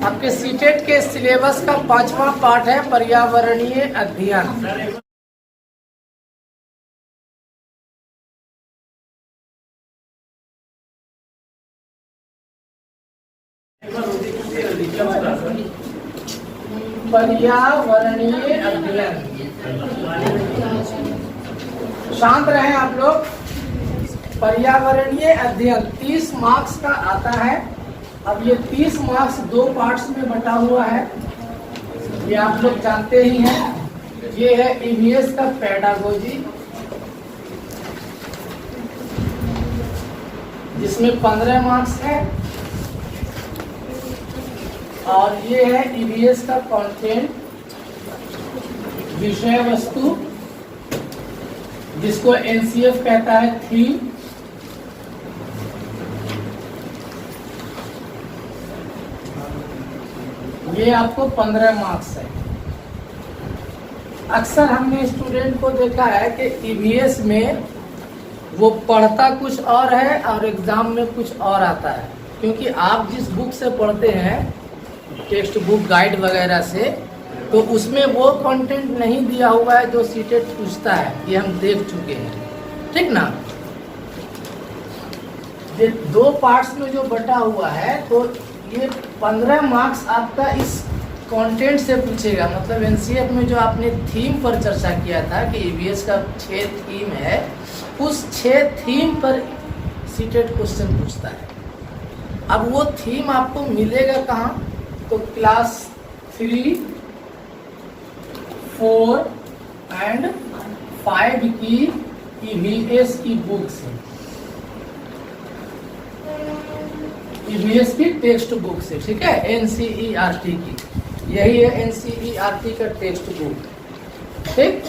आपके सीटेट के सिलेबस का 5वां पार्ट है पर्यावरणीय अध्ययन। पर्यावरणीय अध्ययन, शांत रहें आप लोग। पर्यावरणीय अध्ययन 30 मार्क्स का आता है। अब ये 30 मार्क्स 2 पार्ट्स में बटा हुआ है, ये आप लोग जानते ही हैं। ये है ईवीएस का पेडागोजी, जिसमें 15 मार्क्स है, और ये है ईवीएस का कंटेंट, विषय वस्तु, जिसको एनसीएफ कहता है थीम। ये आपको 15 मार्क्स है। अक्सर हमने स्टूडेंट को देखा है कि ईवीएस में वो पढ़ता कुछ और है और एग्जाम में कुछ और आता है, क्योंकि आप जिस बुक से पढ़ते हैं, टेक्स्ट बुक गाइड वगैरह से, तो उसमें वो कंटेंट नहीं दिया हुआ है जो सीटेट पूछता है। ये हम देख चुके हैं, ठीक ना। ये 2 पार्ट्स में जो बटा हुआ है, तो ये 15 मार्क्स आपका इस कंटेंट से पूछेगा। मतलब एनसीएफ में जो आपने थीम पर चर्चा किया था कि ईवीएस का 6 थीम है, उस 6 थीम पर सीटेट क्वेश्चन पूछता है। अब वो थीम आपको मिलेगा कहाँ? तो क्लास 3, 4 एंड 5 की ईवीएस की बुक से, ईवीएस की टेक्स्ट बुक से, ठीक है, एनसीईआरटी की। यही है एनसीईआरटी का टेक्स्ट बुक, ठीक।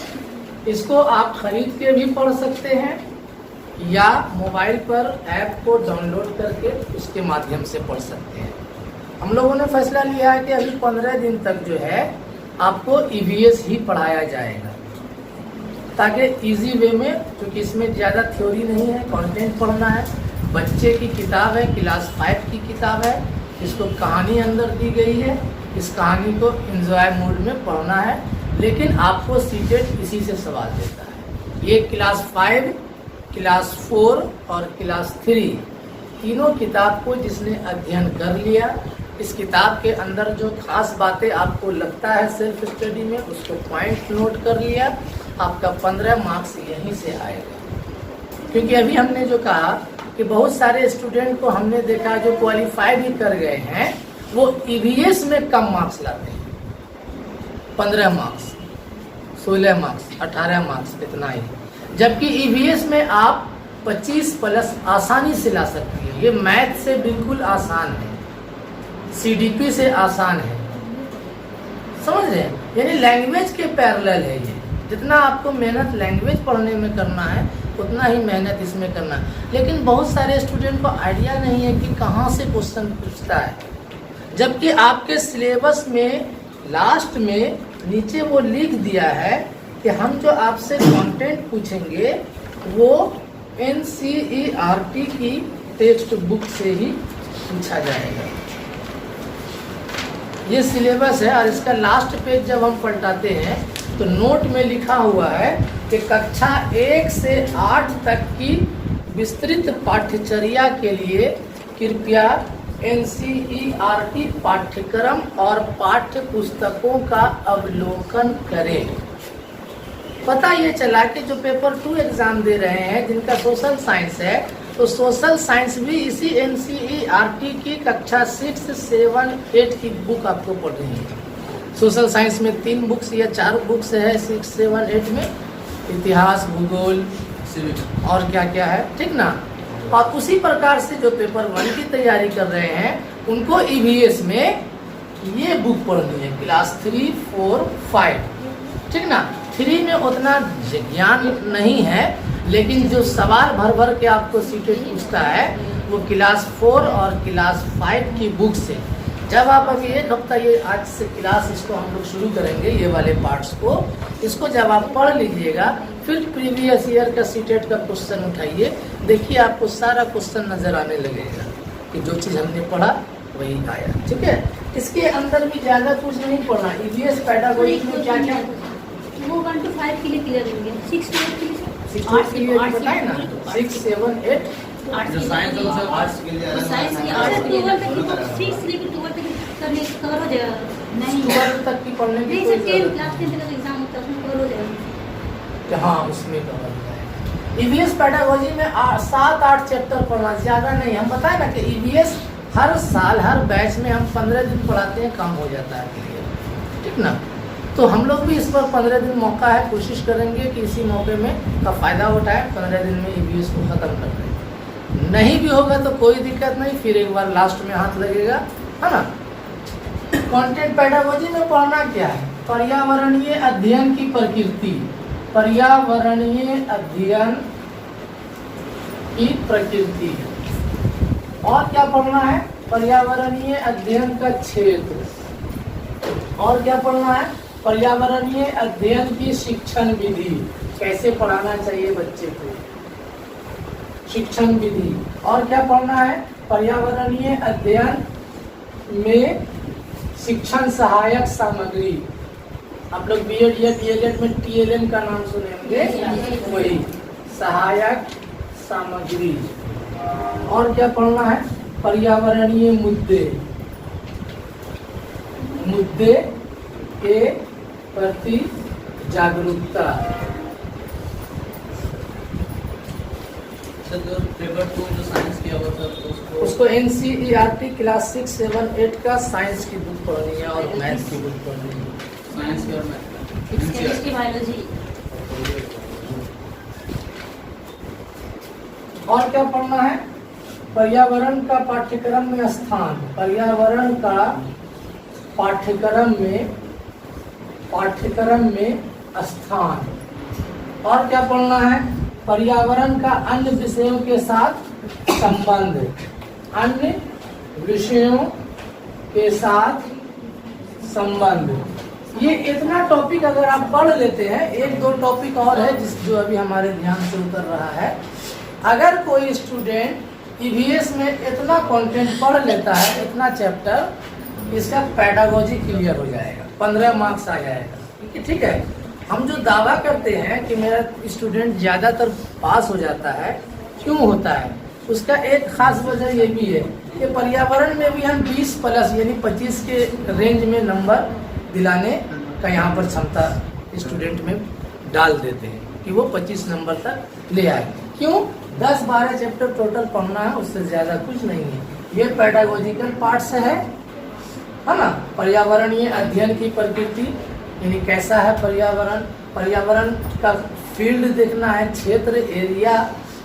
इसको आप खरीद के भी पढ़ सकते हैं या मोबाइल पर ऐप को डाउनलोड करके उसके माध्यम से पढ़ सकते हैं। हम लोगों ने फैसला लिया है कि अभी 15 दिन तक जो है आपको ईवीएस ही पढ़ाया जाएगा, ताकि इजी वे में, क्योंकि इसमें ज़्यादा थ्योरी नहीं है, कंटेंट पढ़ना है। बच्चे की किताब है, क्लास 5 की किताब है, इसको कहानी अंदर दी गई है, इस कहानी को एंजॉय मोड में पढ़ना है। लेकिन आपको सीटेट इसी से सवाल देता है। ये क्लास 5, क्लास 4 और क्लास 3 तीनों किताब को जिसने अध्ययन कर लिया, इस किताब के अंदर जो खास बातें आपको लगता है सेल्फ स्टडी में, उसको पॉइंट नोट कर लिया, आपका 15 मार्क्स यहीं से आएगा। क्योंकि अभी हमने जो कहा कि बहुत सारे स्टूडेंट को हमने देखा जो क्वालिफाई भी कर गए हैं, वो ईवीएस में कम मार्क्स लाते हैं। 15 मार्क्स, 16 मार्क्स, 18 मार्क्स, इतना ही। जबकि ईवीएस में आप 25+ आसानी से ला सकती है। ये मैथ से बिल्कुल आसान है, सीडीपी से आसान है, समझ रहे हैं। यानी लैंग्वेज के पैरेलल है ये। जितना आपको मेहनत लैंग्वेज पढ़ने में करना है, उतना ही मेहनत इसमें करना है। लेकिन बहुत सारे स्टूडेंट को आइडिया नहीं है कि कहाँ से क्वेश्चन पूछता है, जबकि आपके सिलेबस में लास्ट में नीचे वो लिख दिया है कि हम जो आपसे कंटेंट पूछेंगे वो एनसीईआरटी की टेक्स्ट बुक से ही पूछा जाएगा। ये सिलेबस है, और इसका लास्ट पेज जब हम पलटाते हैं तो नोट में लिखा हुआ है कि कक्षा 1 से 8 तक की विस्तृत पाठ्यचर्या के लिए कृपया एनसीईआरटी पाठ्यक्रम और पाठ्य पुस्तकों का अवलोकन करें। पता ये चला कि जो पेपर 2 एग्जाम दे रहे हैं, जिनका सोशल साइंस है, तो सोशल साइंस भी इसी एनसीईआरटी की कक्षा 6, 7, 8 की बुक आपको पढ़नी है। सोशल साइंस में 3 बुक्स या 4 बुक्स है 6, 7, 8 में, इतिहास, भूगोल, सिविक्स और क्या क्या है, ठीक ना। और उसी प्रकार से जो पेपर 1 की तैयारी कर रहे हैं, उनको ईवीएस में ये बुक पढ़नी है, क्लास 3, 4, 5, ठीक ना। 3 में उतना ज्ञान नहीं है, लेकिन जो सवाल भर भर के आपको सीटेट पूछता है, वो क्लास 4 और क्लास 5 की बुक से। जब आप अभी 1 हफ्ता, ये आज से क्लास इसको हम लोग शुरू करेंगे, ये वाले पार्ट्स को, इसको जब आप पढ़ लीजिएगा, फिर प्रीवियस ईयर का सीटेट का क्वेश्चन उठाइए, देखिए आपको सारा क्वेश्चन नजर आने लगेगा कि जो चीज़ हमने पढ़ा वही आया, ठीक है। इसके अंदर भी ज्यादा कुछ नहीं पढ़ना। ईवीएस पेडागोजी में क्या क्या वो 1 to 5 के लिए क्लियर होंगे, 6 to 8 के लिए 6 के लिए बताए ना, 6, 7, 8 जो साइंस होगा सर आर्ट्स के लिए अलग साइंस के आर्ट्स के लिए 6 से लेकर 12 तक करने कवर हो जाएगा। नहीं 12 तक की पढ़ने की नहीं कोई सर, 10 जरूरत क्लास 10 तक एग्जाम होता है, उसमें कवर हो जाएगा। नहीं। हाँ उसमें कवर हो जाएगा। ईवीएस पेडागोजी में 7-8 चैप्टर पढ़ना, ज्यादा नहीं। हम बताए ना कि ईवीएस हर साल हर बैच में हम 15 दिन पढ़ाते हैं, कम हो जाता है क्लियर, ठीक ना। तो हम लोग भी इस पर 15 दिन मौका है, कोशिश करेंगे कि इसी मौके में का फ़ायदा उठाएं, 15 दिन में ईवीएस को ख़त्म कर दें। नहीं भी होगा तो कोई दिक्कत नहीं, फिर एक बार लास्ट में हाथ लगेगा, है ना। कंटेंट पेडागोजी में पढ़ना क्या है? पर्यावरणीय अध्ययन की प्रकृति, पर्यावरणीय अध्ययन की प्रकृति। और क्या पढ़ना है? पर्यावरणीय अध्ययन का क्षेत्र। और क्या पढ़ना है? पर्यावरणीय अध्ययन की शिक्षण विधि, कैसे पढ़ाना चाहिए बच्चे को, शिक्षण विधि। और क्या पढ़ना है? पर्यावरणीय अध्ययन में शिक्षण सहायक सामग्री। आप लोग बीएड या डीएलएड में टीएलएम का नाम सुने होंगे, वही सहायक सामग्री। और क्या पढ़ना है? पर्यावरणीय मुद्दे, मुद्दे के प्रति जागरूकता। सर जो पेपर 2 जो साइंस किया हुआ था उसको एनसीईआरटी क्लास 6, 7, 8 का साइंस की बुक पढ़नी है और मैथ की बुक पढ़नी है। साइंस की और मैथ केमिस्ट्री, बायोलॉजी। और क्या पढ़ना है? पर्यावरण का पाठ्यक्रम में स्थान, पर्यावरण का पाठ्यक्रम में स्थान। और क्या पढ़ना है? पर्यावरण का अन्य विषयों के साथ संबंध, अन्य विषयों के साथ संबंध। ये इतना टॉपिक अगर आप पढ़ लेते हैं, 1-2 टॉपिक और है जो अभी हमारे ध्यान से उतर रहा है। अगर कोई स्टूडेंट ईवीएस में इतना कंटेंट पढ़ लेता है, इतना चैप्टर, इसका पेडागोजी क्लियर हो जाएगा, 15 मार्क्स आ जाएगा। ठीक है। हम जो दावा करते हैं कि मेरा स्टूडेंट ज़्यादातर पास हो जाता है, क्यों होता है? उसका एक खास वजह ये भी है कि पर्यावरण में भी हम 20+ यानी 25 के रेंज में नंबर दिलाने का यहाँ पर क्षमता स्टूडेंट में डाल देते हैं कि वो 25 नंबर तक ले आए। क्यों? 10-12 चैप्टर टोटल पढ़ना है, उससे ज़्यादा कुछ नहीं है। ये पेडागोजिकल पार्ट्स है ना। पर्यावरणीय अध्ययन की प्रकृति यानी कैसा है पर्यावरण, पर्यावरण का फील्ड देखना है, क्षेत्र, एरिया।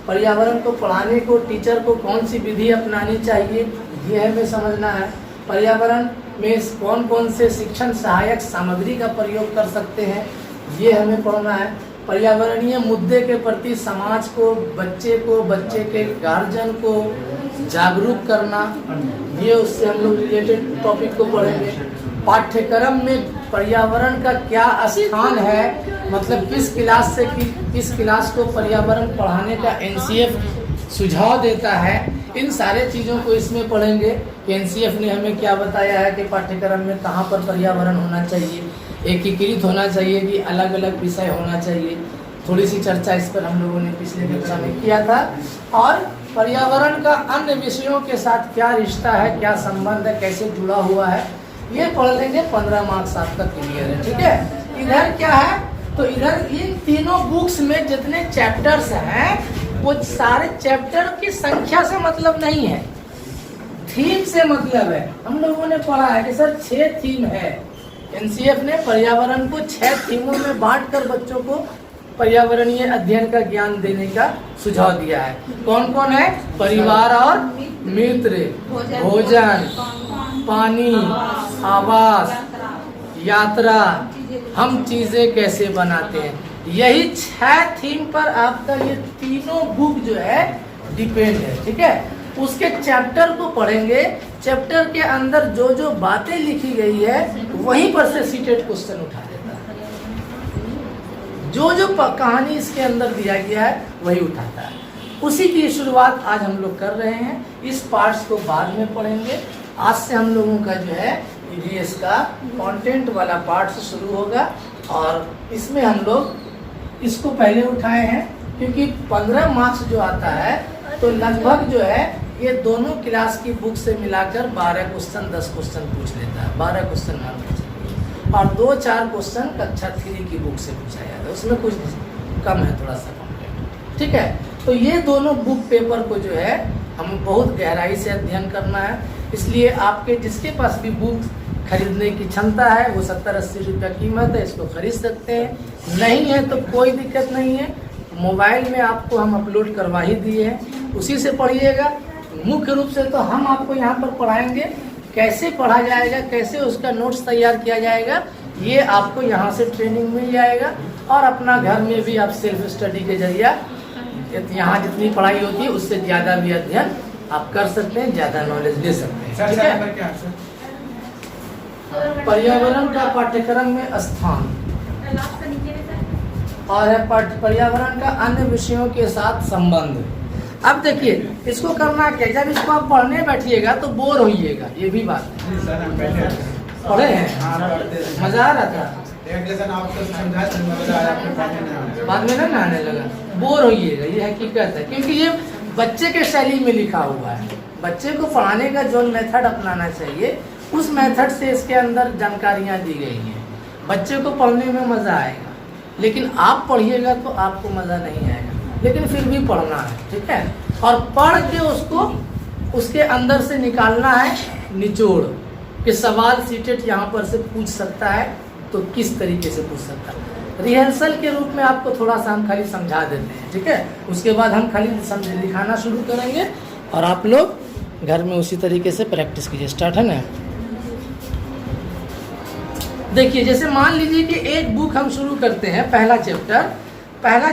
पर्यावरण को पढ़ाने को टीचर को कौन सी विधि अपनानी चाहिए, ये हमें समझना है। पर्यावरण में कौन कौन से शिक्षण सहायक सामग्री का प्रयोग कर सकते हैं, ये हमें पढ़ना है। पर्यावरणीय मुद्दे के प्रति समाज को, बच्चे के गार्जियन को जागरूक करना, ये उससे हम लोग रिलेटेड टॉपिक को पढ़ेंगे। पाठ्यक्रम में पर्यावरण का क्या स्थान है, मतलब किस क्लास से किस क्लास को पर्यावरण पढ़ाने का एनसीएफ सुझाव देता है, इन सारे चीज़ों को इसमें पढ़ेंगे। एनसीएफ ने हमें क्या बताया है कि पाठ्यक्रम में कहाँ पर पर्यावरण होना चाहिए, एकीकृत होना चाहिए कि अलग अलग विषय होना चाहिए। थोड़ी सी चर्चा इस पर हम लोगों ने पिछले कक्षा में किया था। और पर्यावरण का अन्य विषयों के साथ क्या रिश्ता है, क्या संबंध है, कैसे जुड़ा हुआ है, ये पढ़ लेंगे। 15 मार्क्स आपका क्लियर है। ठीक है। इधर क्या है, तो इधर इन तीनों बुक्स में जितने चैप्टर्स हैं वो सारे चैप्टर की संख्या से मतलब नहीं है, थीम से मतलब है। हम लोगों ने पढ़ा है कि सर 6 थीम है। एनसीएफ ने पर्यावरण को 6 थीमों में बांटकर बच्चों को पर्यावरणीय अध्ययन का ज्ञान देने का सुझाव दिया है। कौन कौन है? परिवार और मित्र, भोजन, पानी, आवास, यात्रा, हम चीजें कैसे बनाते हैं। यही 6 थीम पर आपका ये तीनों बुक जो है डिपेंड है। ठीक है। उसके चैप्टर को पढ़ेंगे, चैप्टर के अंदर जो जो बातें लिखी गई है वहीं पर से सीटेड क्वेश्चन उठा देता है। जो जो कहानी इसके अंदर दिया गया है वही उठाता है। उसी की शुरुआत आज हम लोग कर रहे हैं। इस पार्ट्स को बाद में पढ़ेंगे। आज से हम लोगों का जो है ईवीएस का कंटेंट वाला पार्ट से शुरू होगा। और इसमें हम लोग इसको पहले उठाए हैं क्योंकि 15 मार्क्स जो आता है तो लगभग जो है ये दोनों क्लास की बुक से मिलाकर 12 क्वेश्चन 10 क्वेश्चन पूछ लेता है। 12 क्वेश्चन मान लीजिए और 2-4 क्वेश्चन कक्षा 3 की बुक से पूछा जाता है, उसमें कुछ कम है थोड़ा सा कंटेंट, ठीक है। तो ये दोनों बुक पेपर को जो है हमें बहुत गहराई से अध्ययन करना है। इसलिए आपके जिसके पास भी बुक खरीदने की क्षमता है वो 70-80 रुपया कीमत है, इसको खरीद सकते हैं। नहीं है तो कोई दिक्कत नहीं है, मोबाइल में आपको हम अपलोड करवा ही दिए हैं, उसी से पढ़िएगा। मुख्य रूप से तो हम आपको यहाँ पर पढ़ाएंगे, कैसे पढ़ा जाएगा, कैसे उसका नोट्स तैयार किया जाएगा, ये आपको यहाँ से ट्रेनिंग मिल जाएगा। और अपना घर में भी आप सेल्फ स्टडी के जरिए यहाँ जितनी पढ़ाई होती है उससे ज़्यादा भी अध्ययन आप कर सकते हैं, ज़्यादा नॉलेज ले सकते हैं, ठीक है। पर्यावरण का पाठ्यक्रम में स्थान और है पर्यावरण का अन्य विषयों के साथ संबंध। अब देखिए इसको करना क्या, जब इसको आप पढ़ने बैठिएगा तो बोर होइएगा, ये भी बात है। पढ़े हैं, मजा आ रहा था, बाद में ना आने लगा, बोर होइएगा, ये हकीकत है। क्योंकि ये बच्चे के शैली में लिखा हुआ है, बच्चे को पढ़ाने का जो मेथड अपनाना चाहिए उस मेथड से इसके अंदर जानकारियाँ दी गई हैं। बच्चे को पढ़ने में मज़ा आएगा, लेकिन आप पढ़िएगा तो आपको मज़ा नहीं आएगा, लेकिन फिर भी पढ़ना है, ठीक है। और पढ़ के उसको उसके अंदर से निकालना है निचोड़ कि सवाल सीटेट यहाँ पर से पूछ सकता है तो किस तरीके से पूछ सकता है। रिहर्सल के रूप में आपको थोड़ा सा हम खाली समझा देते हैं, ठीक है। उसके बाद हम खाली लिखाना शुरू करेंगे और आप लोग घर में उसी तरीके से प्रैक्टिस कीजिए। स्टार्ट है ना। देखिए जैसे मान लीजिए कि एक बुक हम शुरू करते हैं, पहला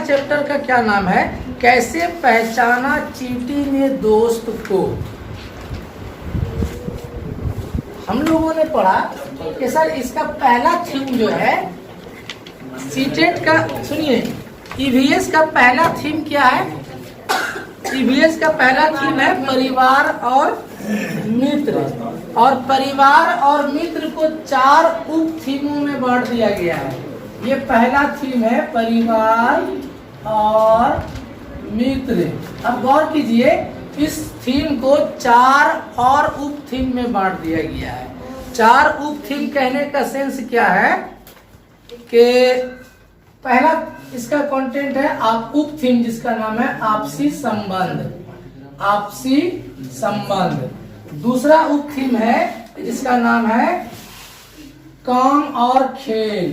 चैप्टर का क्या नाम है, कैसे पहचाना चींटी ने दोस्त को। हम लोगों ने पढ़ा कि सर इसका पहला थीम जो है सीटेट का, सुनिए ईवीएस का पहला थीम क्या है। ईवीएस का पहला थीम है परिवार और मित्र, और परिवार और मित्र को 4 उप थीमों में बांट दिया गया है। ये पहला थीम है परिवार और मित्र। अब गौर कीजिए इस थीम को 4 और उप थीम में बांट दिया गया है। 4 उप थीम कहने का सेंस क्या है कि पहला इसका कंटेंट है आप उप थीम जिसका नाम है आपसी संबंध। दूसरा उप थीम है जिसका नाम है काम और खेल।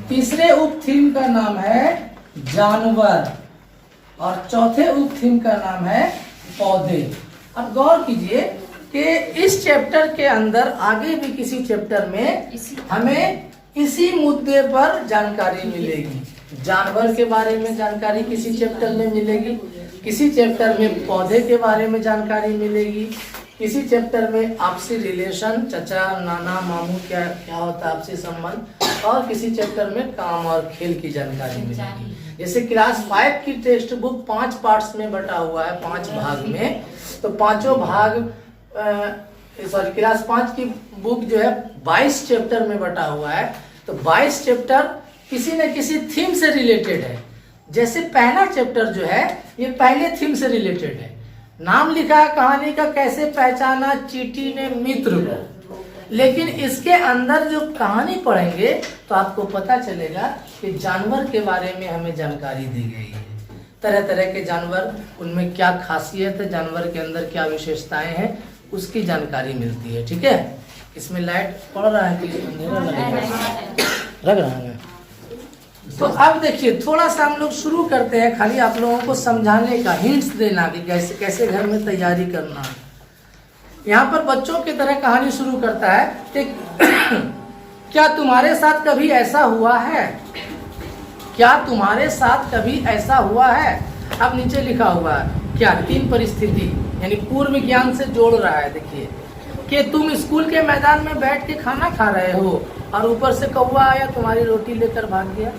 तीसरे उप थीम का नाम है जानवर और चौथे उप थीम का नाम है पौधे। अब गौर कीजिए कि इस चैप्टर के अंदर आगे भी किसी चैप्टर में हमें इसी मुद्दे पर जानकारी मिलेगी। जानवर के बारे में जानकारी किसी चैप्टर में मिलेगी, किसी चैप्टर में पौधे के बारे में जानकारी मिलेगी, किसी चैप्टर में आपसी रिलेशन, चचा नाना मामू क्या होता है आपसी संबंध, और किसी चैप्टर में काम और खेल की जानकारी मिलेगी। जैसे क्लास 5 की टेक्स्ट बुक 5 पार्ट्स में बटा हुआ है, 5 भाग में, तो पांचों भाग क्लास 5 की बुक जो है 22 चैप्टर में बटा हुआ है। तो 22 चैप्टर किसी न किसी थीम से रिलेटेड है। जैसे पहला चैप्टर जो है ये पहले थीम से रिलेटेड है। नाम लिखा है कहानी का कैसे पहचाना चींटी ने मित्र को, लेकिन इसके अंदर जो कहानी पढ़ेंगे तो आपको पता चलेगा कि जानवर के बारे में हमें जानकारी दी गई है। तरह तरह के जानवर, उनमें क्या खासियत है, जानवर के अंदर क्या विशेषताएं हैं, उसकी जानकारी मिलती है, ठीक है। इसमें लाइट पड़ रहा है कि अंधेरा लग रहा है। तो अब देखिए थोड़ा सा हम लोग शुरू करते हैं, खाली आप लोगों को समझाने का, हिंट्स देना कि कैसे कैसे घर में तैयारी करना। यहाँ पर बच्चों की तरह कहानी शुरू करता है कि क्या तुम्हारे साथ कभी ऐसा हुआ है, क्या तुम्हारे साथ कभी ऐसा हुआ है। अब नीचे लिखा हुआ है क्या, 3 परिस्थिति, यानी पूर्व ज्ञान से जोड़ रहा है। देखिए कि तुम स्कूल के मैदान में बैठ के खाना खा रहे हो और ऊपर से कौवा आया तुम्हारी रोटी लेकर भाग गया।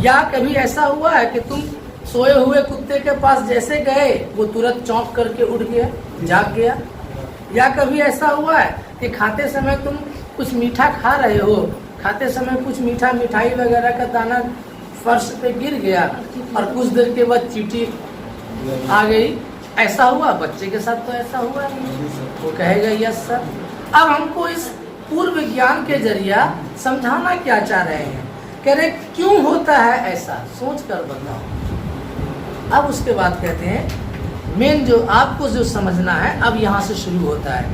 या कभी ऐसा हुआ है कि तुम सोए हुए कुत्ते के पास जैसे गए वो तुरंत चौंक करके उड़ गया। जाग गया। या कभी ऐसा हुआ है कि खाते समय तुम कुछ मीठा खा रहे हो, खाते समय कुछ मिठाई वगैरह का दाना फर्श पे गिर गया और कुछ देर के बाद चींटी आ गई, ऐसा हुआ? बच्चे के साथ तो ऐसा हुआ नहीं, वो कहेगा यस सर। अब हमको इस पूर्व ज्ञान के जरिया समझाना क्या चाह रहे हैं, कह रहे क्यों होता है ऐसा, सोच कर बताओ। अब उसके बाद कहते हैं मेन जो आपको जो समझना है अब यहाँ से शुरू होता है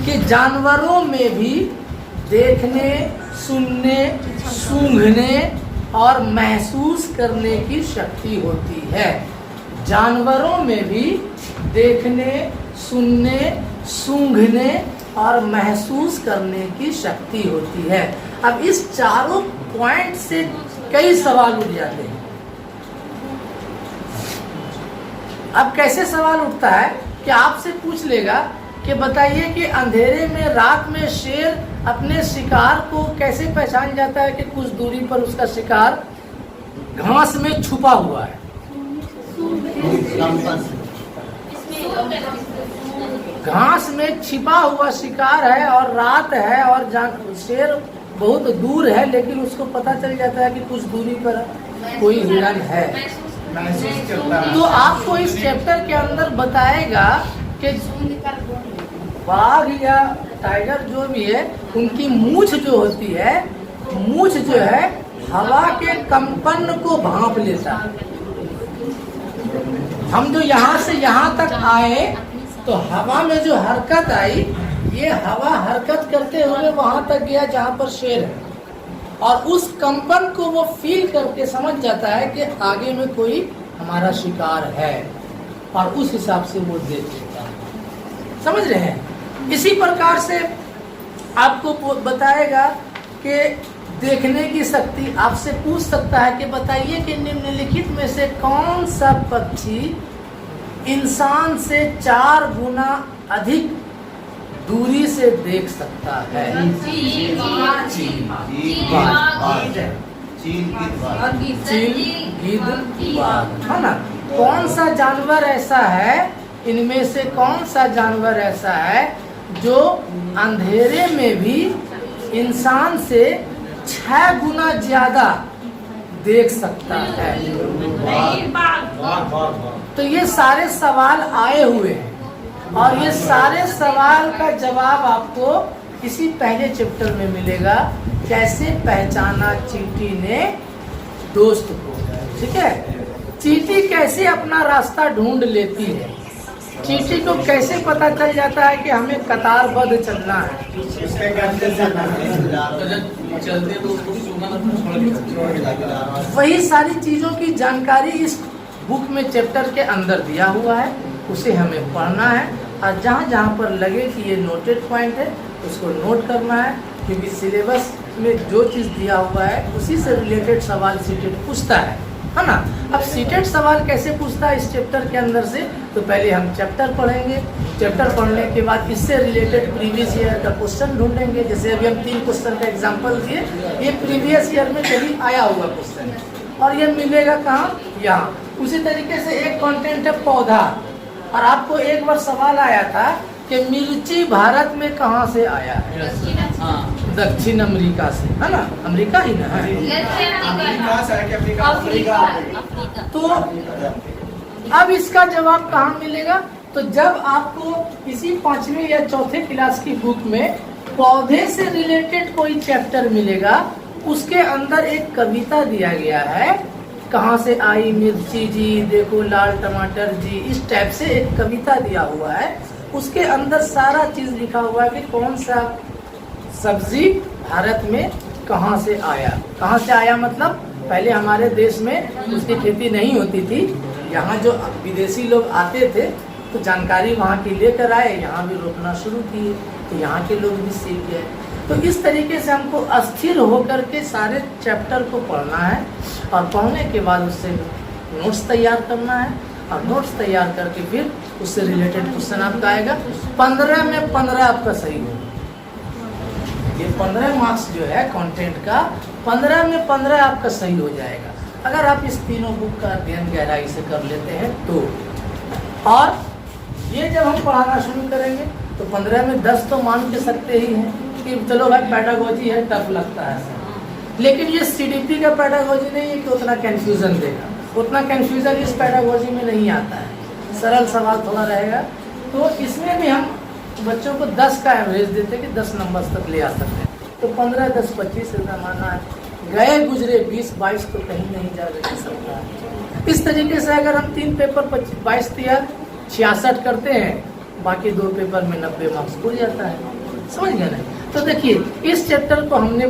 कि जानवरों में भी देखने, सुनने, सूंघने और महसूस करने की शक्ति होती है। जानवरों में भी देखने, सुनने, सूंघने और महसूस करने की शक्ति होती है। अब इस चारों पॉइंट से कई सवाल उठ जाते हैं। अब कैसे सवाल उठता है कि आपसे पूछ लेगा कि बताइए कि अंधेरे में रात में शेर अपने शिकार को कैसे पहचान जाता है कि कुछ दूरी पर उसका शिकार घास में छुपा हुआ है। घास में छिपा हुआ शिकार है और रात है और शेर बहुत दूर है, लेकिन उसको पता चल जाता है कि कुछ दूरी पर कोई हिरन है। तो आपको इस चैप्टर के अंदर बताएगा कि बाघ या टाइगर जो भी है उनकी मूंछ जो होती है, मूंछ जो है हवा के कंपन को भांप लेता है। हम जो यहाँ से यहाँ तक आए तो हवा में जो हरकत आई, ये हवा हरकत करते हुए वहां तक गया जहाँ पर शेर है, और उस कंपन को वो फील करके समझ जाता है कि आगे में कोई हमारा शिकार है, और उस हिसाब से वो देख लेता है। समझ रहे हैं? इसी प्रकार से आपको बताएगा कि देखने की शक्ति, आपसे पूछ सकता है कि बताइए कि निम्नलिखित में से कौन सा पक्षी इंसान से 4 गुना अधिक दूरी से देख सकता है? चील, गिद्ध, बाघ, है ना? कौन सा जानवर ऐसा है, इनमें से कौन सा जानवर ऐसा है जो अंधेरे में भी इंसान से 6 गुना ज्यादा देख सकता है? तो ये सारे सवाल आए हुए हैं और ये सारे सवाल का जवाब आपको इसी पहले चैप्टर में मिलेगा, कैसे पहचाना चींटी ने दोस्त को। ठीक है? चींटी कैसे अपना रास्ता ढूंढ लेती है, चींटी को कैसे पता चल जाता है कि हमें कतारबद्ध चलना है। वही सारी चीजों की जानकारी इस बुक में चैप्टर के अंदर दिया हुआ है, उसे हमें पढ़ना है और जहाँ जहाँ पर लगे कि ये नोटेड पॉइंट है उसको नोट करना है, क्योंकि सिलेबस में जो चीज़ दिया हुआ है उसी से रिलेटेड सवाल सीटेट पूछता है ना। अब सीटेट सवाल कैसे पूछता है इस चैप्टर के अंदर से, तो पहले हम चैप्टर पढ़ेंगे, चैप्टर पढ़ने के बाद इससे रिलेटेड प्रीवियस ईयर का क्वेश्चन ढूंढेंगे। जैसे अभी हम 3 क्वेश्चन का एग्जाम्पल दिए, ये प्रीवियस ईयर में कहीं आया हुआ क्वेश्चन है और ये मिलेगा कहाँ, यहाँ। उसी तरीके से एक कंटेंट है पौधा, और आपको एक बार सवाल आया था कि मिर्ची भारत में कहाँ से आया है? दक्षिण अमेरिका से, है ना? अमेरिका ही ना है? तो अब इसका जवाब कहाँ मिलेगा? तो जब आपको इसी 5वीं या 4थे क्लास की बुक में पौधे से रिलेटेड कोई चैप्टर मिलेगा, उसके अंदर एक कविता दिया गया है, कहाँ से आई मिर्ची जी, देखो लाल टमाटर जी, इस टाइप से एक कविता दिया हुआ है। उसके अंदर सारा चीज लिखा हुआ है कि कौन सा सब्जी भारत में कहाँ से आया। कहाँ से आया मतलब पहले हमारे देश में उसकी खेती नहीं होती थी, यहाँ जो विदेशी लोग आते थे तो जानकारी वहाँ की लेकर आए, यहाँ भी रोपना शुरू किए, तो यहाँ के लोग भी सीख गए। तो इस तरीके से हमको अस्थिर होकर के सारे चैप्टर को पढ़ना है और पढ़ने के बाद उससे नोट्स तैयार करना है, और नोट्स तैयार करके फिर उससे रिलेटेड क्वेश्चन आपका आएगा। 15 में 15 आपका सही होगा। ये 15 मार्क्स जो है कंटेंट का, 15 में 15 आपका सही हो जाएगा अगर आप इस तीनों बुक का अध्ययन गहराई से कर लेते हैं तो। और ये जब हम पढ़ाना शुरू करेंगे तो 15 में 10 तो मान के सकते ही हैं कि चलो भाई पेडागोजी है, टफ लगता है। लेकिन ये सीडीपी का पेडागोजी नहीं है कि उतना कंफ्यूजन देगा, उतना कंफ्यूजन इस पेडागोजी में नहीं आता है, सरल सवाल थोड़ा रहेगा। तो इसमें भी हम बच्चों को 10 का एवरेज देते हैं कि 10 नंबर तक ले आ सकते हैं। तो 15, 10, 25 ऐसा मानना है, गए गुजरे 20, 22 तो कहीं नहीं जा सकता है। इस तरीके से अगर हम 3 पेपर 22 या 66 करते हैं, बाकी 2 पेपर में 90 मार्क्स हो जाता है। समझ गए ना? तो देखिए इस चैप्टर को हमने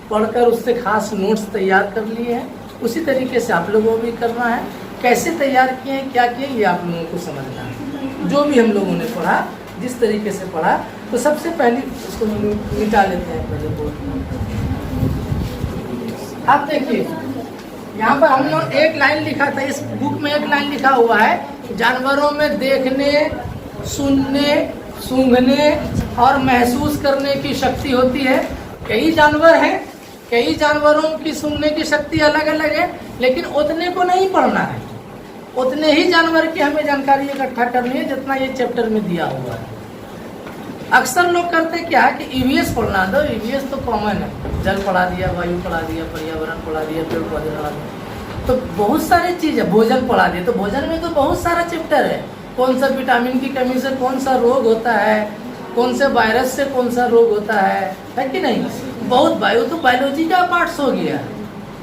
पढ़कर उससे खास नोट्स तैयार कर लिए हैं। उसी तरीके से आप लोगों को भी करना है। कैसे तैयार किए हैं, क्या किए, ये आप लोगों को समझना है। जो भी हम लोगों ने पढ़ा, जिस तरीके से पढ़ा, तो सबसे पहले इसको मिटा लेते हैं पहले बोर्ड। आप देखिए यहाँ पर हम लोग एक लाइन लिखा था, इस बुक में एक लाइन लिखा हुआ है, जानवरों में देखने, सुनने, सूंघने और महसूस करने की शक्ति होती है। कई जानवर हैं, कई जानवरों की सूंघने की शक्ति अलग अलग है, लेकिन उतने को नहीं पढ़ना है। उतने ही जानवर की हमें जानकारी इकट्ठा करनी है जितना ये चैप्टर में दिया हुआ है। अक्सर लोग करते क्या है कि ईवीएस पढ़ना दो, ईवीएस तो कॉमन है, जल पढ़ा दिया, वायु पढ़ा दिया, पर्यावरण पढ़ा दिया, पेड़ पौधे पढ़ा दिया, तो बहुत सारी चीज़ है। भोजन पढ़ा दिया, तो भोजन में तो बहुत सारा चैप्टर है। कौन सा विटामिन की कमी से कौन सा रोग होता है, कौन से वायरस से कौन सा रोग होता है कि नहीं। बहुत तो बायोलॉजी का पार्ट्स हो गया,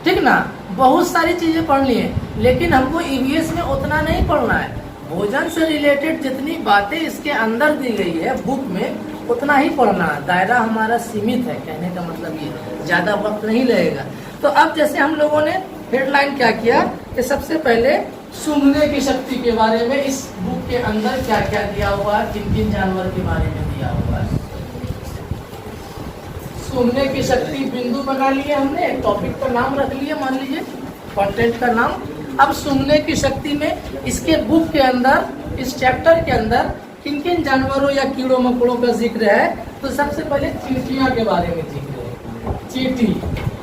ठीक ना। बहुत सारी चीज़ें पढ़नी है, लेकिन हमको ईवीएस में उतना नहीं पढ़ना है। भोजन से रिलेटेड जितनी बातें इसके अंदर दी गई है बुक में, उतना ही पढ़ना है। दायरा हमारा सीमित है, कहने का मतलब ये, ज़्यादा वक्त नहीं लगेगा। तो अब जैसे हम लोगों ने हेडलाइन क्या किया कि सबसे पहले सूंघने की शक्ति के बारे में इस बुक के अंदर क्या क्या दिया हुआ है, किन किन जानवर के बारे में दिया हुआ है। सूंघने की शक्ति बिंदु बना लिए हमने, एक टॉपिक का नाम रख लिए, मान लीजिए कंटेंट का नाम। अब सूंघने की शक्ति में इसके बुक के अंदर, इस चैप्टर के अंदर किन किन जानवरों या कीड़ों मकोड़ों का जिक्र है। तो सबसे पहले चींटियां के बारे में जिक्र है, चींटी।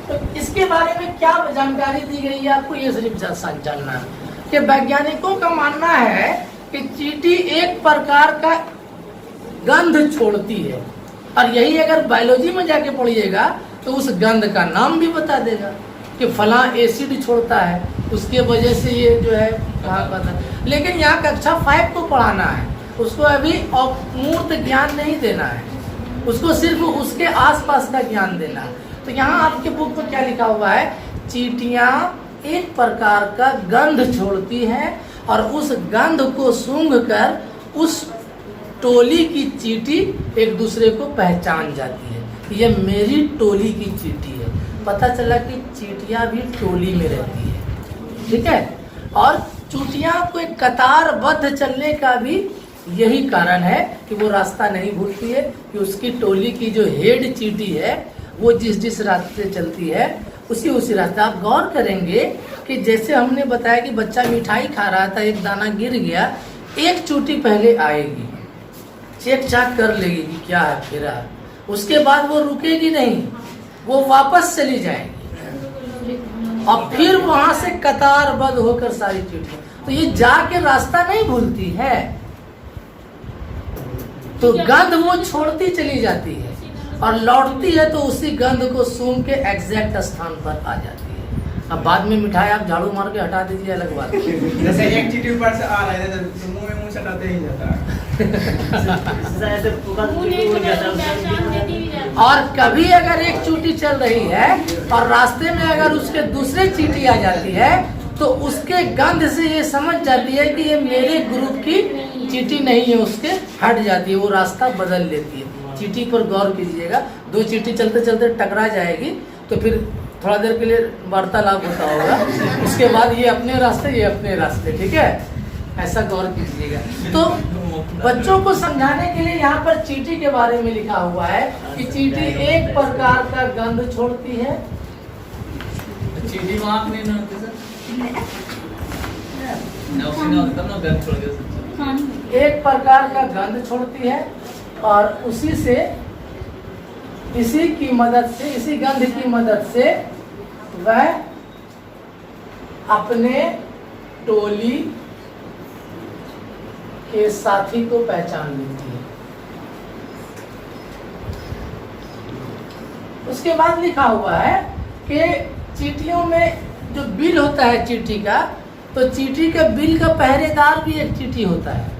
तो इसके बारे में क्या जानकारी दी गई है आपको, ये सिर्फ जानना है कि वैज्ञानिकों का मानना है कि चींटी एक प्रकार का गंध छोड़ती है, और यही अगर बायोलॉजी में जाके पढ़िएगा तो उस गंध का नाम भी बता देगा कि फला एसिड छोड़ता है, उसके वजह से ये जो है कहाँ पता। लेकिन यहाँ कक्षा 5 को पढ़ाना है, उसको अभी अमूर्त ज्ञान नहीं देना है, उसको सिर्फ उसके आसपास का ज्ञान देना है। तो यहाँ आपके बुक में क्या लिखा हुआ है, चींटियाँ एक प्रकार का गंध छोड़ती हैं, और उस गंध को सूंघकर उस टोली की चींटी एक दूसरे को पहचान जाती है। ये मेरी टोली की चींटी है। पता चला कि चींटियां भी टोली में रहती है, ठीक है। और चींटियां को एक कतारबद्ध चलने का भी यही कारण है कि वो रास्ता नहीं भूलती है, कि उसकी टोली की जो हेड चींटी है वो जिस रास्ते से चलती है उसी रास्ते। आप गौर करेंगे कि जैसे हमने बताया कि बच्चा मिठाई खा रहा था, एक दाना गिर गया, एक चींटी पहले आएगी, चेक चाक कर लेगी कि क्या है फिरा, उसके बाद वो रुकेगी नहीं, वो वापस चली जाएगी, और फिर वहां से कतारबद्ध होकर सारी चींटियां, तो ये जाके रास्ता नहीं भूलती है, तो गंध वो छोड़ती चली जाती है, और लौटती है तो उसी गंध को सूंघ के एग्जैक्ट स्थान पर आ जाती है। अब बाद में मिठाई आप झाड़ू मार के हटा दीजिए, अलग बात है। जैसे एक चींटी ऊपर से आ रहा है तो मुंह में मुंह सटाते ही जाता है। और कभी अगर एक चींटी चल रही है और रास्ते में अगर उसके दूसरे चींटी आ जाती है, तो उसके गंध से ये समझ जाती है कि ये मेरे ग्रुप की चींटी नहीं है, उसके हट जाती है, वो रास्ता बदल लेती है। चींटी पर गौर कीजिएगा, 2 चींटी चलते चलते टकरा जाएगी तो फिर थोड़ा देर के लिए वार्तालाप होता होगा, उसके बाद ये अपने रास्ते, ठीक है, ऐसा गौर कीजिएगा। तो बच्चों को समझाने के लिए यहाँ पर चींटी के बारे में लिखा हुआ है कि चींटी एक प्रकार का गंध छोड़ती है। चींटी वहाँ नहीं ना होती सर, तब ना गंध छोड़ के एक प्रकार का गंध छोड़ती है, और उसी से, इसी की मदद से, इसी गंध की मदद से वह अपने टोली के साथी को पहचान लेती है। उसके बाद लिखा हुआ है कि चींटियों में जो बिल होता है चींटी का, तो चींटी के बिल का पहरेदार भी एक चींटी होता है।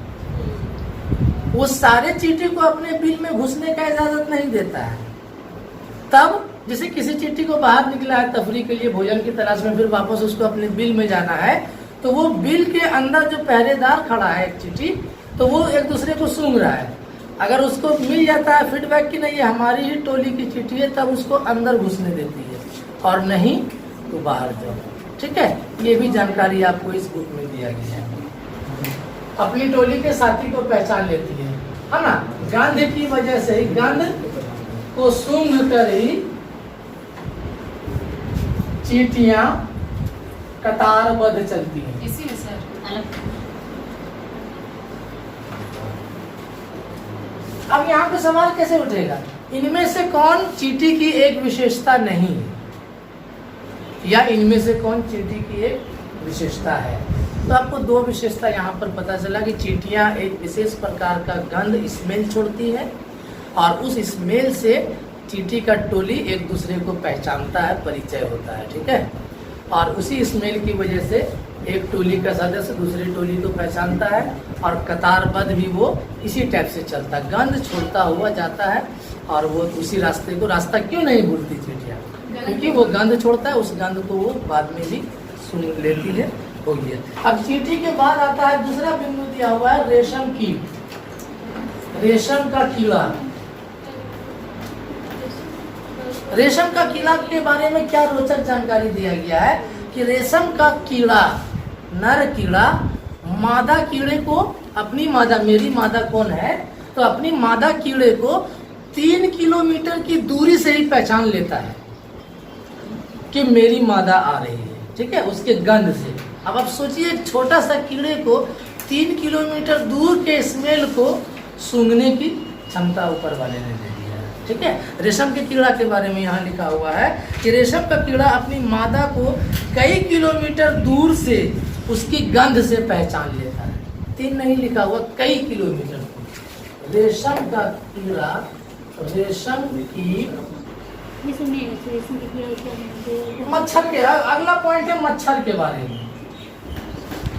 वो सारे चींटी को अपने बिल में घुसने का इजाजत नहीं देता है। तब जैसे किसी चींटी को बाहर निकला है तफरी के लिए भोजन की तलाश में, फिर वापस उसको अपने बिल में जाना है, तो वो बिल के अंदर जो पहरेदार खड़ा है एक चींटी, तो वो एक दूसरे को सूंघ रहा है। अगर उसको मिल जाता है फीडबैक कि नहीं ये हमारी ही टोली की चींटी है, तब उसको अंदर घुसने देती है, और नहीं तो बाहर जाओ। ठीक है, ये भी जानकारी आपको इस बुक में दिया गया है। अपनी टोली के साथी को पहचान लेती है ना। गंध की वजह से ही, गंध को सूंघ कर ही चींटियां कतारबद्ध चलती हैं। इसी में सर अलग। अब यहाँ पे सवाल कैसे उठेगा, इनमें से कौन चींटी की एक विशेषता नहीं है, या इनमें से कौन चींटी की एक विशेषता है। तो आपको दो विशेषता यहाँ पर पता चला कि चींटियाँ एक विशेष प्रकार का गंध स्मेल छोड़ती है, और उस स्मेल से चींटी का टोली एक दूसरे को पहचानता है, परिचय होता है। ठीक है, और उसी स्मेल की वजह से एक टोली का सदस्य दूसरी टोली को पहचानता है, और कतारबद्ध भी वो इसी टाइप से चलता है, गंध छोड़ता हुआ जाता है, और वो उसी रास्ते को, रास्ता क्यों नहीं भूलती चींटियाँ, क्योंकि वो गंध छोड़ता है, उस गंध को वो बाद में भी सुन लेती है। हो गया। अब चींटी के बाद आता है दूसरा बिंदु दिया हुआ है रेशम कीट, रेशम का कीड़ा। रेशम का कीड़ा के बारे में क्या रोचक जानकारी दिया गया है कि रेशम का कीड़ा, नर कीड़ा मादा कीड़े को, अपनी मादा, मेरी मादा कौन है, तो अपनी मादा कीड़े को 3 किलोमीटर की दूरी से ही पहचान लेता है कि मेरी मादा आ रही है। ठीक है, उसके गंध से। अब आप सोचिए एक छोटा सा कीड़े को 3 किलोमीटर दूर के स्मेल को सूंघने की क्षमता ऊपर वाले ने दे दिया है। ठीक है, रेशम के कीड़ा के बारे में यहाँ लिखा हुआ है कि रेशम का कीड़ा अपनी मादा को कई किलोमीटर दूर से उसकी गंध से पहचान लेता है। 3 नहीं लिखा हुआ, कई किलोमीटर। रेशम का कीड़ा, रेशम की मच्छर के, अगला पॉइंट है मच्छर के बारे में,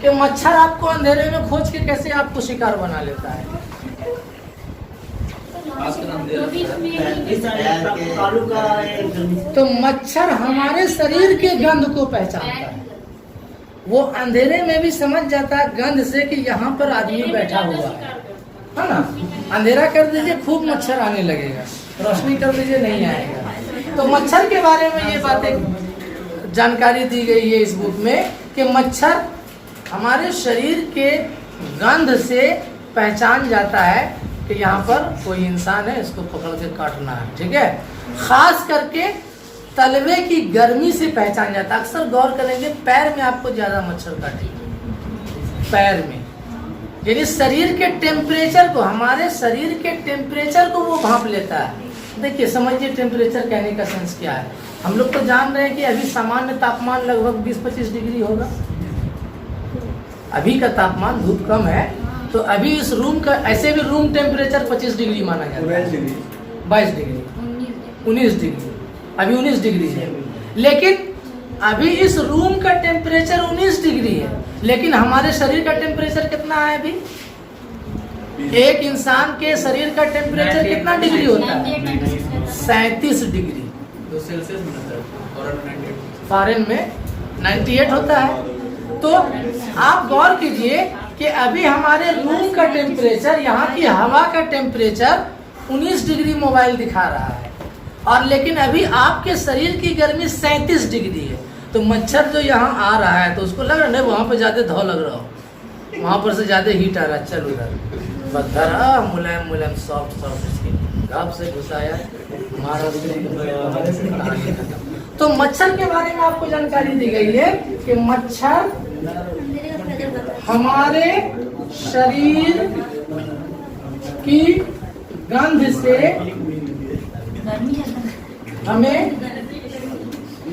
कि मच्छर आपको अंधेरे में खोज के कैसे आपको शिकार बना लेता है। तो मच्छर हमारे शरीर के गंध को पहचानता है, वो अंधेरे में भी समझ जाता है गंध से कि यहाँ पर आदमी बैठा हुआ है ना। अंधेरा कर दीजिए खूब मच्छर आने लगेगा, रोशनी कर दीजिए नहीं आएगा। तो मच्छर के बारे में ये बातें जानकारी दी गई है इस बुक में कि मच्छर हमारे शरीर के गंध से पहचान जाता है कि यहाँ पर कोई इंसान है, इसको पकड़ के काटना है। ठीक है, खास करके तलवे की गर्मी से पहचान जाता है। अक्सर गौर करेंगे पैर में आपको ज्यादा मच्छर काटेगा, पैर में, यानी शरीर के टेम्परेचर को, हमारे शरीर के टेम्परेचर को वो भांप लेता है। देखिए समझिए टेम्परेचर कहने का सेंस क्या है। हम लोग तो जान रहे हैं कि अभी सामान्य तापमान लगभग 20-25 डिग्री होगा। अभी का तापमान, धूप कम है, तो अभी इस रूम का, ऐसे भी रूम टेम्परेचर 25 डिग्री माना जाता है, 22 डिग्री, 19 डिग्री, अभी 19 डिग्री है। लेकिन अभी इस रूम का टेम्परेचर 19 डिग्री है, लेकिन हमारे शरीर का टेम्परेचर कितना है अभी? एक इंसान के शरीर का टेम्परेचर कितना डिग्री होता है? 37 डिग्री। फॉरेन में 98 होता है। तो आप गौर कीजिए कि अभी हमारे रूम का टेम्परेचर, यहाँ की हवा का टेम्परेचर 19 डिग्री मोबाइल दिखा रहा है, और लेकिन अभी आपके शरीर की गर्मी 37 डिग्री है। तो मच्छर जो यहाँ आ रहा है तो उसको लग रहा है वहाँ पर ज्यादा धौ लग रहा हो, वहाँ पर से ज्यादा हीट आ रहा है, चल उधर बदरा मुलायम मुलायम सॉफ्ट सॉफ्ट स्किन, घाव से घुसाया मारा। तो मच्छर के बारे में आपको जानकारी दी गई है कि मच्छर हमारे शरीर की गंध से हमें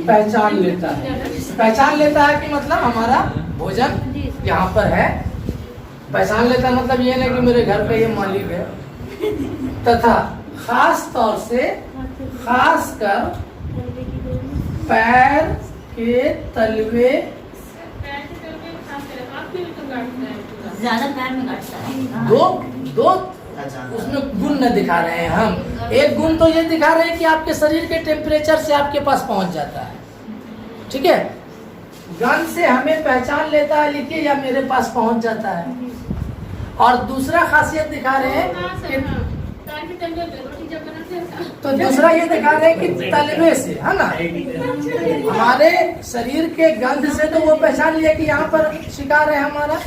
पहचान लेता है। पहचान लेता है कि मतलब हमारा भोजन यहाँ पर है, पहचान लेता मतलब ये नहीं कि मेरे घर का ये मालिक है। तथा खास तौर से खास कर पैर के तलवे ज्यादा पैर में काटता है। दो उसमें गुण न दिखा रहे हैं हम। एक गुण तो ये दिखा रहे हैं कि आपके शरीर के टेम्परेचर से आपके पास पहुंच जाता है, ठीक है। गंध से हमें पहचान लेता है, लिखिए, या मेरे पास पहुंच जाता है। और दूसरा खासियत दिखा रहे हैं कि तो दूसरा ये दिखा रहे हैं कि तलवे से, है ना, हमारे शरीर के गंध से तो वो पहचान लिया कि यहाँ पर शिकार है हमारा,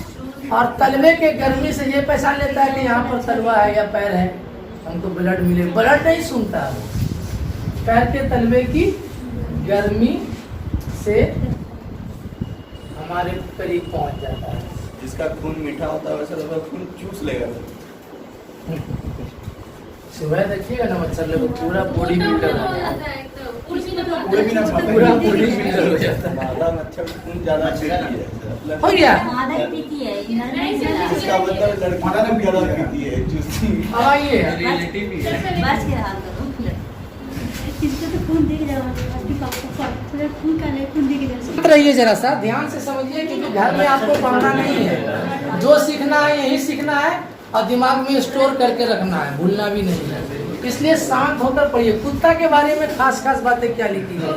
और तलवे के गर्मी से ये पहचान लेता है कि यहाँ पर तलवा है या पैर है, हमको ब्लड मिले। ब्लड नहीं सूंघता, पैर के तलवे की गर्मी से हमारे करीब पहुंच जाता है। जिसका खून मीठा होता है वैसे तो खून चूस लेगा। सुबह देखिएगा ना मच्छर लोग पूरा बॉडी बिल्डर हो जाता है, पूरा बॉडी बिल्डर हो जाता है। मादा मच्छर खून ज्यादा पीती है। हो गया। मादा ही पीती है, इधर नहीं चला। इसका मतलब लड़की भी ज्यादा पीती है, चूसती है। अब आइए, रिलेटिव ही है। बच के रहा करो। इसको तो खून दिख जाएगा, खून का नहीं, खून दिख जाएगा। रहिए जरा सा ध्यान से समझिए, क्योंकि घर में आपको पढ़ना नहीं है, जो सीखना है यही सीखना है और दिमाग में स्टोर करके रखना है, भूलना भी नहीं है। इसलिए शांत होकर पढ़िए। कुत्ता के बारे में खास खास बातें क्या लिखी है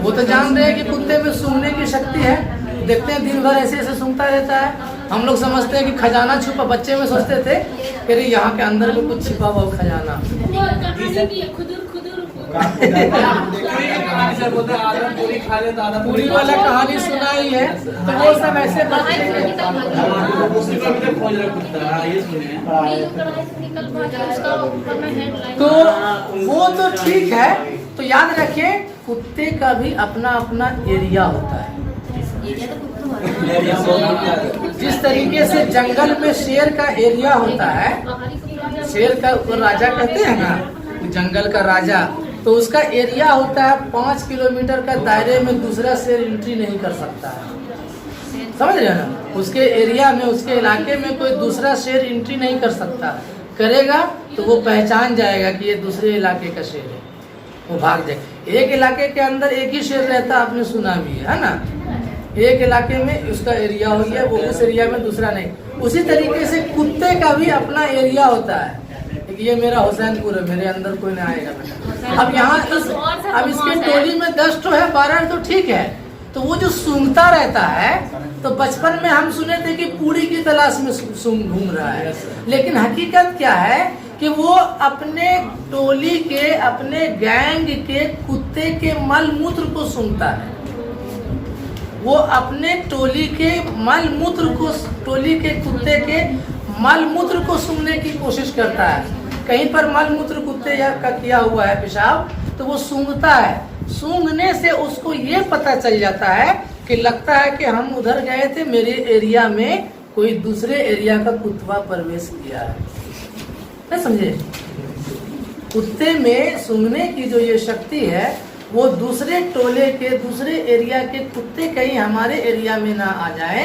वो तो जान रहे हैं कि कुत्ते में सूंघने की शक्ति है। देखते हैं दिन भर ऐसे ऐसे सूंघता रहता है। हम लोग समझते हैं कि खजाना छुपा, बच्चे में सोचते थे कि यहाँ के अंदर में कुछ छिपा हुआ खजाना। पूरी वाला कहानी सुनाई है तो वो सब ऐसे तो वो तो ठीक है। तो याद रखिए, कुत्ते का भी अपना अपना एरिया होता है। जिस तरीके से जंगल में शेर का एरिया होता है, शेर का राजा कहते हैं ना, जंगल का राजा, तो उसका एरिया होता है 5 किलोमीटर का दायरे में दूसरा शेर एंट्री नहीं कर सकता है। समझ रहे हैं ना, उसके एरिया में, उसके इलाके में कोई दूसरा शेर एंट्री नहीं कर सकता। करेगा तो वो पहचान जाएगा कि ये दूसरे इलाके का शेर है, वो भाग जाए। एक इलाके के अंदर एक ही शेर रहता, आपने सुना भी है ना, एक इलाके में उसका एरिया हो गया, वो उस एरिया में दूसरा नहीं। उसी तरीके से कुत्ते का भी अपना एरिया होता है कि ये मेरा हुसैनपुर है, मेरे अंदर कोई नहीं आएगा बेटा। अब यहाँ अब इसके टोली में 10 तो है, 12 तो ठीक है। तो वो जो सूंघता रहता है, तो बचपन में हम सुने थे कि पूरी की तलाश में सूंघ घूम रहा है, लेकिन हकीकत क्या है कि वो अपने टोली के, अपने गैंग के कुत्ते के मल मूत्र को सूंघता है। वो अपने टोली के मल मूत्र को, टोली के कुत्ते के मल मूत्र को सूंघने की कोशिश करता है। कहीं पर मल मूत्र कुत्ते का किया हुआ है पेशाब, तो वो सूंघता है। सूंघने से उसको ये पता चल जाता है कि लगता है कि हम उधर गए थे, मेरे एरिया में कोई दूसरे एरिया का कुत्ता प्रवेश किया है। क्या समझे? कुत्ते में सूंघने की जो ये शक्ति है, वो दूसरे टोले के, दूसरे एरिया के कुत्ते कहीं हमारे एरिया में ना आ जाए,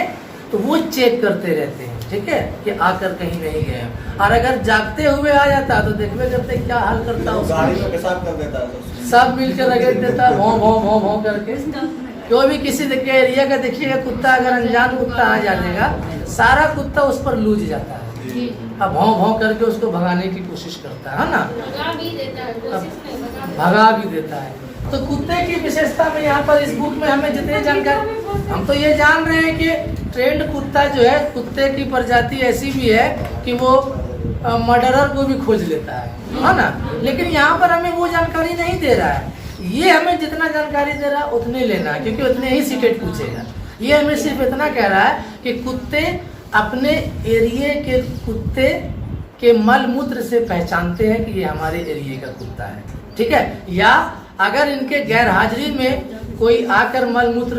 तो वो चेक करते रहते हैं, ठीक है, कि आकर कहीं नहीं गए। और अगर जागते हुए आ जाता तो देखते जब तक क्या हाल करता है, गाड़ी में पेशाब कर देता है, सब मिलकर रगड़ देता है, भौं भौं भौं भौं करके। कोई भी किसी के एरिया का देखिएगा कुत्ता, अगर अनजान कुत्ता आ जाएगा, सारा कुत्ता उस पर लूझ जाता है, अब भौं भौं करके उसको भगाने की कोशिश करता है ना, भगा भी देता है। तो कुत्ते की विशेषता में यहाँ पर इस बुक में हमें जितनी जानकारी, हम तो ये जान रहे हैं कि ट्रेंड कुत्ता जो है, कुत्ते की प्रजाति ऐसी भी है कि वो मर्डरर को भी खोज लेता है ना, लेकिन यहाँ पर हमें वो जानकारी नहीं दे रहा है। ये हमें जितना जानकारी दे रहा है उतने लेना है, क्योंकि उतने ही सीटेट पूछेगा। ये हमें सिर्फ इतना कह रहा है कि कुत्ते अपने एरिया के कुत्ते के मल मूत्र से पहचानते हैं कि ये हमारे एरिया का कुत्ता है, ठीक है। या अगर इनके गैर हाजिरी में कोई आकर मल मूत्र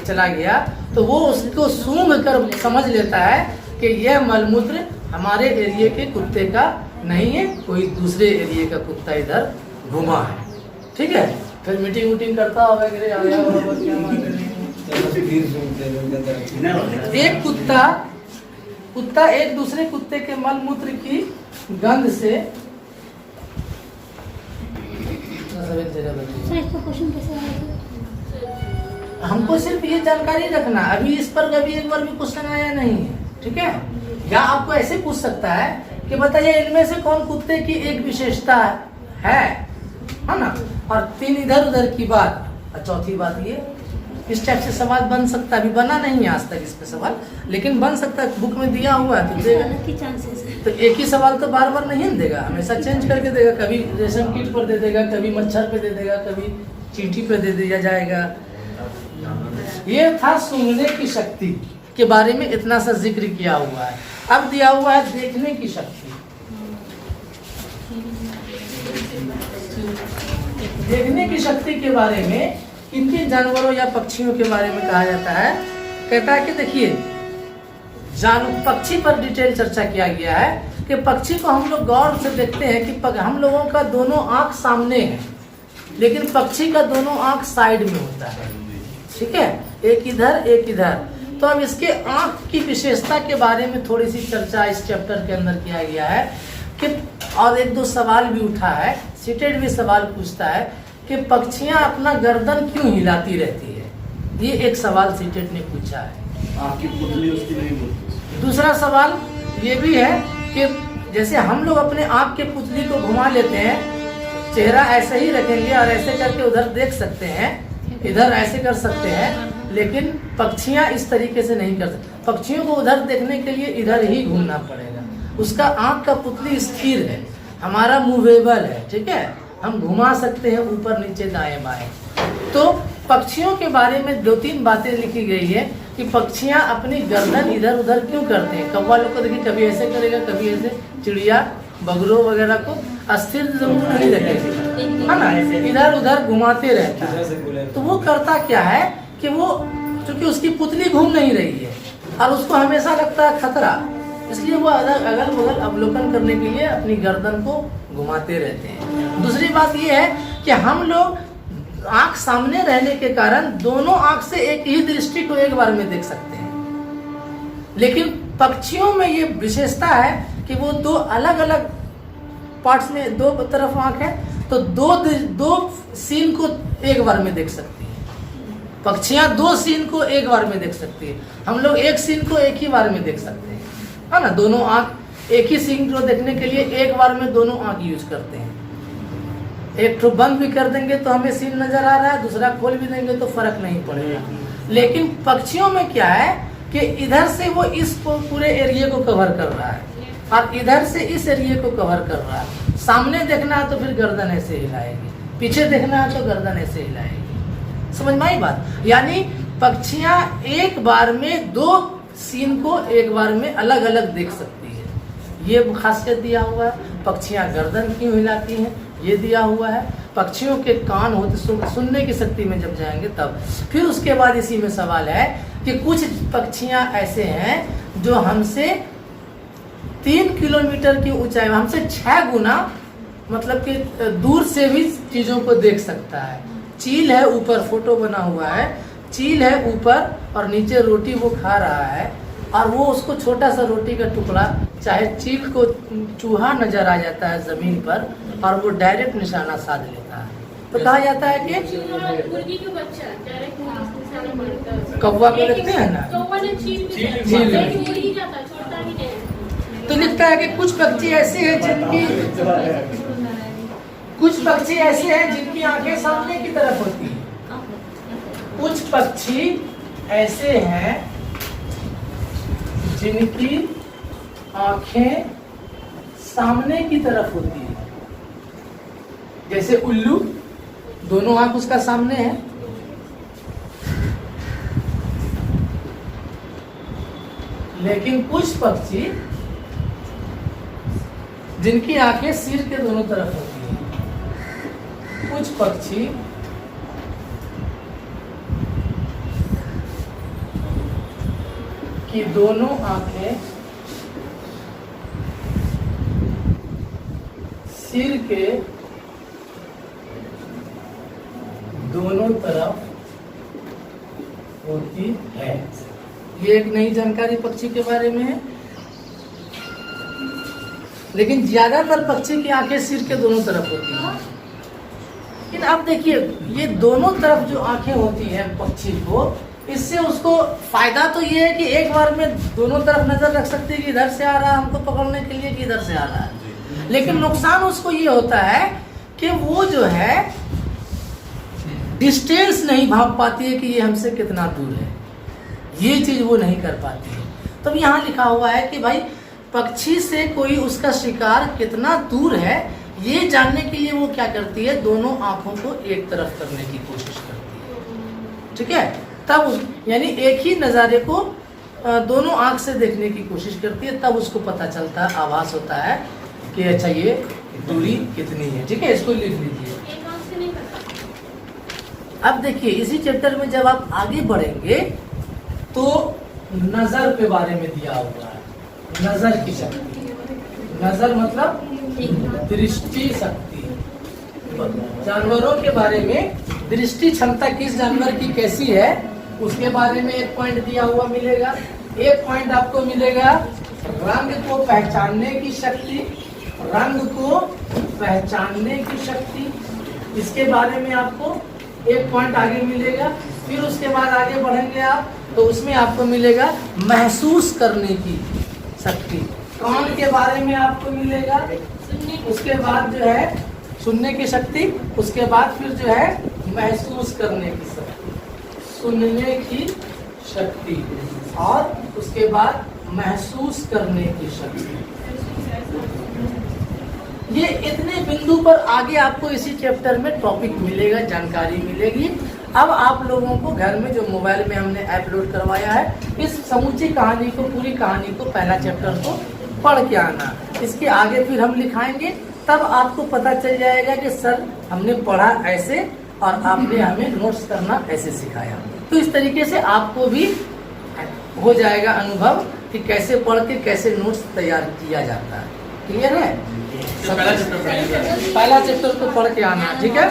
चला गया, तो वो उसको सूंघ कर समझ लेता है कि यह मल मूत्र हमारे एरिया के कुत्ते का नहीं है, कोई दूसरे एरिया का कुत्ता इधर घुमा है, ठीक है। फिर मीटिंग वूटिंग करता होगा, एक कुत्ता कुत्ता एक दूसरे कुत्ते के मल मूत्र की गंध से सर इसका क्वेश्चन कैसे आएगा? हमको सिर्फ ये जानकारी रखना, अभी इस पर कभी एक बार भी क्वेश्चन आया नहीं है, ठीक है। या आपको ऐसे पूछ सकता है कि बताइए इनमें से कौन कुत्ते की एक विशेषता है ना, और 3 इधर उधर की बात, और चौथी बात ये। इस टाइप से सवाल बन सकता है, अभी बना नहीं है आज तक इस पे सवाल, लेकिन बन सकता है, बुक में दिया हुआ है तो देगा। अलग की चांसेस है। तो एक ही सवाल तो बार बार नहीं देगा, हमेशा चेंज करके देगा, कभी रेशम कीट पर दे देगा, कभी मच्छर पे दे देगा, कभी चींटी पे दे दिया जाएगा। ये था सुनने की शक्ति के बारे में इतना सा जिक्र किया हुआ है। अब दिया हुआ है देखने की शक्ति। देखने की शक्ति के बारे में किन किन जानवरों या पक्षियों के बारे में कहा जाता है। कहता है कि देखिए पक्षी पर डिटेल चर्चा किया गया है कि पक्षी को हम लोग गौर से देखते हैं कि हम लोगों का दोनों आंख सामने है, लेकिन पक्षी का दोनों आंख साइड में होता है, ठीक है, एक इधर एक इधर। तो अब इसके आंख की विशेषता के बारे में थोड़ी सी चर्चा इस चैप्टर के अंदर किया गया है कि, और एक दो सवाल भी उठा है, सीटेड भी सवाल पूछता है कि पक्षियां अपना गर्दन क्यों हिलाती रहती है। ये एक सवाल सीटेड ने पूछा है। आपकी पुतली उसकी नहीं बोलती। दूसरा सवाल ये भी है कि जैसे हम लोग अपने आँख के पुतली को घुमा लेते हैं, चेहरा ऐसे ही रखेंगे और ऐसे करके उधर देख सकते हैं, इधर ऐसे कर सकते हैं, लेकिन पक्षियां इस तरीके से नहीं कर सकते। पक्षियों को उधर देखने के लिए इधर ही घूमना पड़ेगा। उसका आँख का पुतली स्थिर है, हमारा मूवेबल है, ठीक है, हम घुमा सकते हैं ऊपर नीचे दाएं बाएं। तो पक्षियों के बारे में 2-3 बातें लिखी गई है कि पक्षियां अपनी गर्दन इधर उधर क्यों करते हैं। कौवा लोग को देखिए कभी ऐसे करेगा, कभी ऐसे, चिड़िया बगरों वगैरह को अस्थिर जरूर नहीं रखेगा, है ना, इधर उधर घुमाते रहता है। तो वो करता क्या है कि वो क्योंकि उसकी पुतली घूम नहीं रही है और उसको हमेशा लगता है खतरा, इसलिए वो अगल बगल अवलोकन करने के लिए अपनी गर्दन को घुमाते रहते हैं। दूसरी बात ये है कि हम लोग आंख सामने रहने के कारण दोनों आंख से एक ही दृष्टि को एक बार में देख सकते हैं, लेकिन पक्षियों में ये विशेषता है कि वो 2 अलग अलग पार्ट्स में 2 तरफ आंख है, तो दो सीन को एक बार में देख सकती है। पक्षियां 2 सीन को एक बार में देख सकती है, हम लोग एक सीन को एक ही बार में देख सकते हैं, है ना। दोनों आंख एक ही सीन को देखने के लिए एक बार में दोनों आंख यूज करते हैं। एक तो बंद भी कर देंगे तो हमें सीन नजर आ रहा है, दूसरा खोल भी देंगे तो फर्क नहीं पड़ेगा। लेकिन पक्षियों में क्या है कि इधर से वो इस पूरे एरिया को कवर कर रहा है और इधर से इस एरिया को कवर कर रहा है। सामने देखना है तो फिर गर्दन ऐसे हिलाएगी, पीछे देखना है तो गर्दन ऐसे हिलाएगी। समझ में आई बात? यानी पक्षियां एक बार में 2 सीन को एक बार में अलग अलग देख सकती है, ये खासियत दिया हुआ है। पक्षियां गर्दन क्यों हिलाती हैं ये दिया हुआ है। पक्षियों के कान होते सुनने की शक्ति में जब जाएंगे तब। फिर उसके बाद इसी में सवाल है कि कुछ पक्षियां ऐसे हैं जो हमसे 3 किलोमीटर की ऊंचाई में, हमसे 6 गुना मतलब कि दूर से भी चीजों को देख सकता है। चील है ऊपर, फोटो बना हुआ है, चील है ऊपर और नीचे रोटी वो खा रहा है, और वो उसको छोटा सा रोटी का टुकड़ा, चाहे चील को चूहा नजर आ जाता है जमीन पर और वो डायरेक्ट निशाना साध लेता है। तो कहा जाता है कि मुर्गी का बच्चा डायरेक्ट निशाना मारता है। कौवा को देखते हैं ना, कौवा ने चील चील में। मुर्गी जाता छोड़ता भी नहीं। तो लिखता है कि कुछ पक्षी ऐसे हैं जिनकी आंखें सामने की तरफ होती हैं। कुछ पक्षी ऐसे हैं जिनकी आंखें सामने की तरफ होती है, जैसे उल्लू, दोनों आंख उसका सामने है। लेकिन कुछ पक्षी जिनकी आंखें सिर के दोनों तरफ होती हैं। कुछ पक्षी की दोनों आंखें सिर के दोनों तरफ होती है। ये एक नई जानकारी पक्षी के बारे में है। लेकिन ज्यादातर पक्षी की आंखें सिर के दोनों तरफ होती हैं। लेकिन अब देखिए ये दोनों तरफ जो आंखें होती हैं पक्षी को, इससे उसको फायदा तो ये है कि एक बार में दोनों तरफ नजर रख सकते हैं कि इधर से आ रहा है हमको पकड़ने के लिए कि इधर से आ रहा है। लेकिन नुकसान उसको ये होता है कि वो जो है डिस्टेंस नहीं भाप पाती है कि ये हमसे कितना दूर है, ये चीज वो नहीं कर पाती है। तो यहाँ लिखा हुआ है कि भाई पक्षी से कोई उसका शिकार कितना दूर है ये जानने के लिए वो क्या करती है, दोनों आंखों को एक तरफ करने की कोशिश करती है। ठीक है, तब यानी एक ही नज़ारे को दोनों आंख से देखने की कोशिश करती है, तब उसको पता चलता है, आभास होता है कि अच्छा ये दूरी कितनी है। ठीक है, इसको लिख लीजिए। एक आंख से नहीं करता। अब देखिए इसी चैप्टर में जब आप आगे बढ़ेंगे तो नजर के बारे में दिया हुआ है, नजर की शक्ति। नजर मतलब दृष्टि शक्ति। जानवरों के बारे में दृष्टि क्षमता किस जानवर की कैसी है उसके बारे में एक पॉइंट दिया हुआ मिलेगा। एक पॉइंट आपको मिलेगा रंग को पहचानने की शक्ति, रंग को पहचानने की शक्ति, इसके बारे में आपको एक पॉइंट आगे मिलेगा। फिर उसके बाद आगे बढ़ेंगे आप तो उसमें आपको मिलेगा महसूस करने की शक्ति, कान के बारे में आपको मिलेगा। उसके बाद जो है सुनने की शक्ति, उसके बाद फिर जो है महसूस करने की शक्ति, सुनने की शक्ति और उसके बाद महसूस करने की शक्ति। ये इतने बिंदु पर आगे आपको इसी चैप्टर में टॉपिक मिलेगा, जानकारी मिलेगी। अब आप लोगों को घर में जो मोबाइल में हमने ऐप लोड करवाया है, इस समूची कहानी को, पूरी कहानी को, पहला चैप्टर को पढ़ के आना। इसके आगे फिर हम लिखाएंगे, तब आपको पता चल जाएगा कि सर हमने पढ़ा ऐसे और आपने हमें नोट्स करना ऐसे सिखाया। तो इस तरीके से आपको भी हो जाएगा अनुभव कि कैसे पढ़ के कैसे नोट्स तैयार किया जाता है। क्लियर है? पहला चैप्टर पहला चैप्टर को पढ़ के आना। ठीक है।